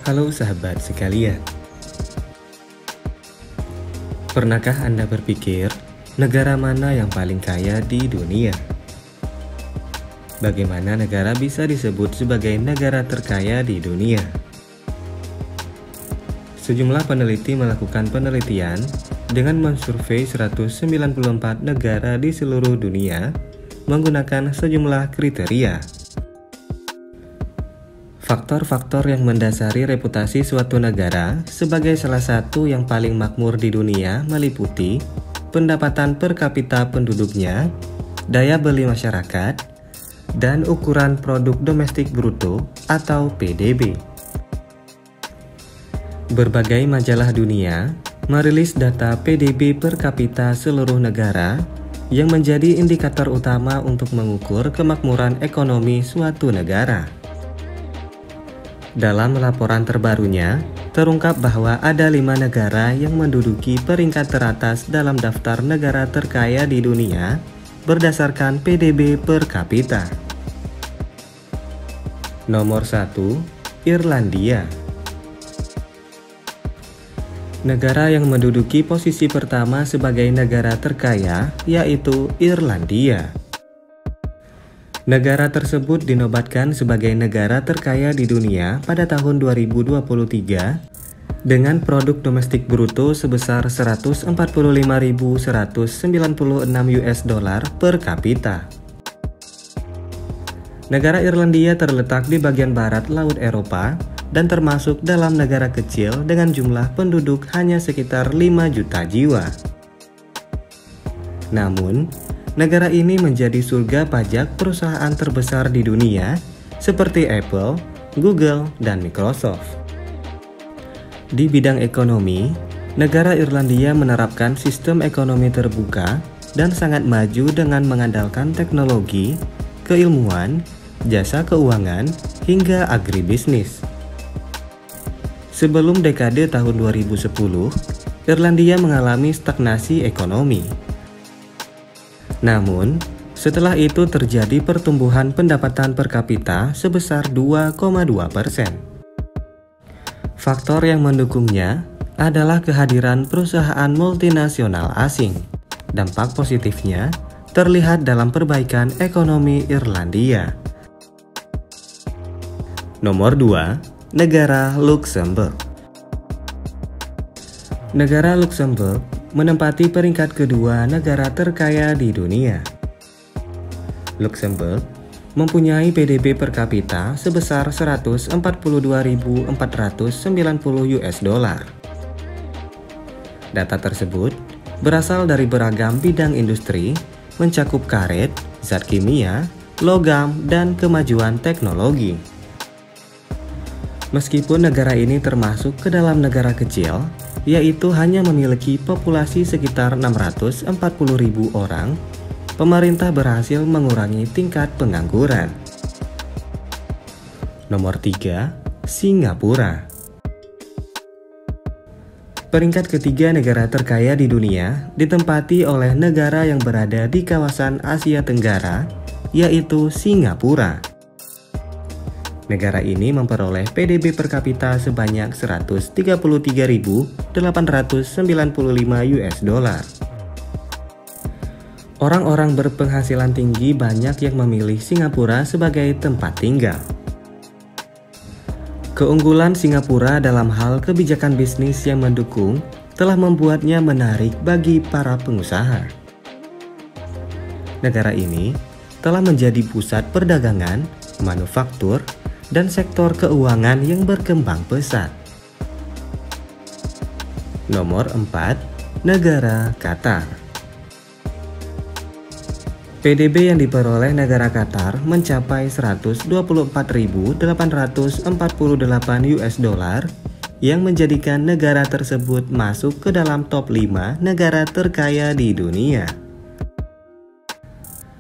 Halo sahabat sekalian. Pernahkah Anda berpikir negara mana yang paling kaya di dunia? Bagaimana negara bisa disebut sebagai negara terkaya di dunia? Sejumlah peneliti melakukan penelitian dengan mensurvei 194 negara di seluruh dunia menggunakan sejumlah kriteria. Faktor-faktor yang mendasari reputasi suatu negara sebagai salah satu yang paling makmur di dunia meliputi pendapatan per kapita penduduknya, daya beli masyarakat, dan ukuran produk domestik bruto atau PDB. Berbagai majalah dunia merilis data PDB per kapita seluruh negara yang menjadi indikator utama untuk mengukur kemakmuran ekonomi suatu negara. Dalam laporan terbarunya, terungkap bahwa ada 5 negara yang menduduki peringkat teratas dalam daftar negara terkaya di dunia berdasarkan PDB per kapita. Nomor 1, Irlandia. Negara yang menduduki posisi pertama sebagai negara terkaya yaitu Irlandia. Negara tersebut dinobatkan sebagai negara terkaya di dunia pada tahun 2023 dengan produk domestik bruto sebesar 145.196 US dollar per kapita. Negara Irlandia terletak di bagian barat Laut Eropa dan termasuk dalam negara kecil dengan jumlah penduduk hanya sekitar 5 juta jiwa. Namun, negara ini menjadi surga pajak perusahaan terbesar di dunia seperti Apple, Google, dan Microsoft. Di bidang ekonomi, negara Irlandia menerapkan sistem ekonomi terbuka dan sangat maju dengan mengandalkan teknologi, keilmuan, jasa keuangan, hingga agribisnis. Sebelum dekade tahun 2010, Irlandia mengalami stagnasi ekonomi. Namun, setelah itu terjadi pertumbuhan pendapatan per kapita sebesar 2,2%. Faktor yang mendukungnya adalah kehadiran perusahaan multinasional asing. Dampak positifnya terlihat dalam perbaikan ekonomi Irlandia. Nomor 2, negara Luxembourg. Negara Luxembourg menempati peringkat kedua negara terkaya di dunia. Luxembourg mempunyai PDB per kapita sebesar 142.490 US dollar. Data tersebut berasal dari beragam bidang industri, mencakup karet, zat kimia, logam, dan kemajuan teknologi. Meskipun negara ini termasuk ke dalam negara kecil, yaitu hanya memiliki populasi sekitar 640.000 orang, pemerintah berhasil mengurangi tingkat pengangguran. Nomor 3, Singapura. Peringkat ketiga negara terkaya di dunia ditempati oleh negara yang berada di kawasan Asia Tenggara, yaitu Singapura. Negara ini memperoleh PDB per kapita sebanyak 133.895 US dollar. Orang-orang berpenghasilan tinggi banyak yang memilih Singapura sebagai tempat tinggal. Keunggulan Singapura dalam hal kebijakan bisnis yang mendukung telah membuatnya menarik bagi para pengusaha. Negara ini telah menjadi pusat perdagangan, manufaktur, dan sektor keuangan yang berkembang pesat. Nomor 4, negara Qatar. PDB yang diperoleh negara Qatar mencapai 124.848 US dollar yang menjadikan negara tersebut masuk ke dalam top 5 negara terkaya di dunia.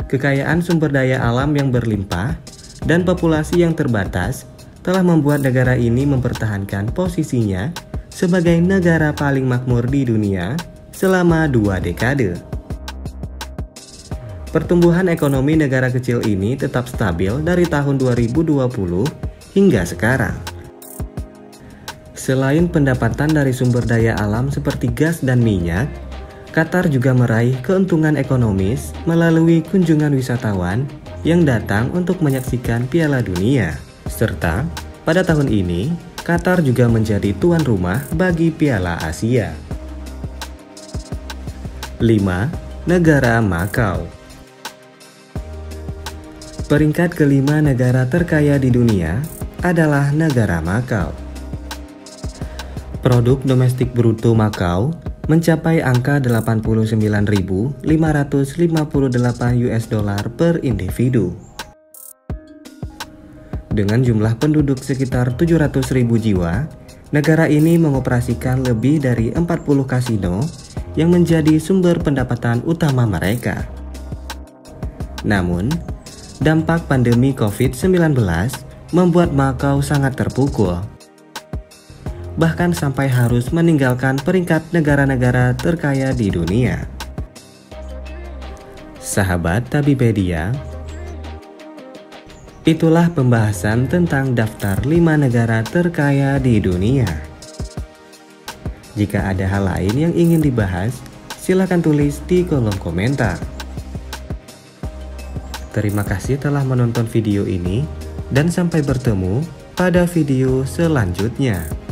Kekayaan sumber daya alam yang berlimpah dan populasi yang terbatas telah membuat negara ini mempertahankan posisinya sebagai negara paling makmur di dunia selama 2 dekade. Pertumbuhan ekonomi negara kecil ini tetap stabil dari tahun 2020 hingga sekarang. Selain pendapatan dari sumber daya alam seperti gas dan minyak, Qatar juga meraih keuntungan ekonomis melalui kunjungan wisatawan yang datang untuk menyaksikan Piala Dunia. Serta, pada tahun ini, Qatar juga menjadi tuan rumah bagi Piala Asia. 5. Negara Makau. Peringkat kelima negara terkaya di dunia adalah negara Makau. Produk domestik bruto Makau mencapai angka 89.558 US dollar per individu. Dengan jumlah penduduk sekitar 700.000 jiwa, negara ini mengoperasikan lebih dari 40 kasino yang menjadi sumber pendapatan utama mereka. Namun, dampak pandemi COVID-19 membuat Makau sangat terpukul. Bahkan sampai harus meninggalkan peringkat negara-negara terkaya di dunia. Sahabat Tabipedia, itulah pembahasan tentang daftar 5 negara terkaya di dunia. Jika ada hal lain yang ingin dibahas, silakan tulis di kolom komentar. Terima kasih telah menonton video ini, dan sampai bertemu pada video selanjutnya.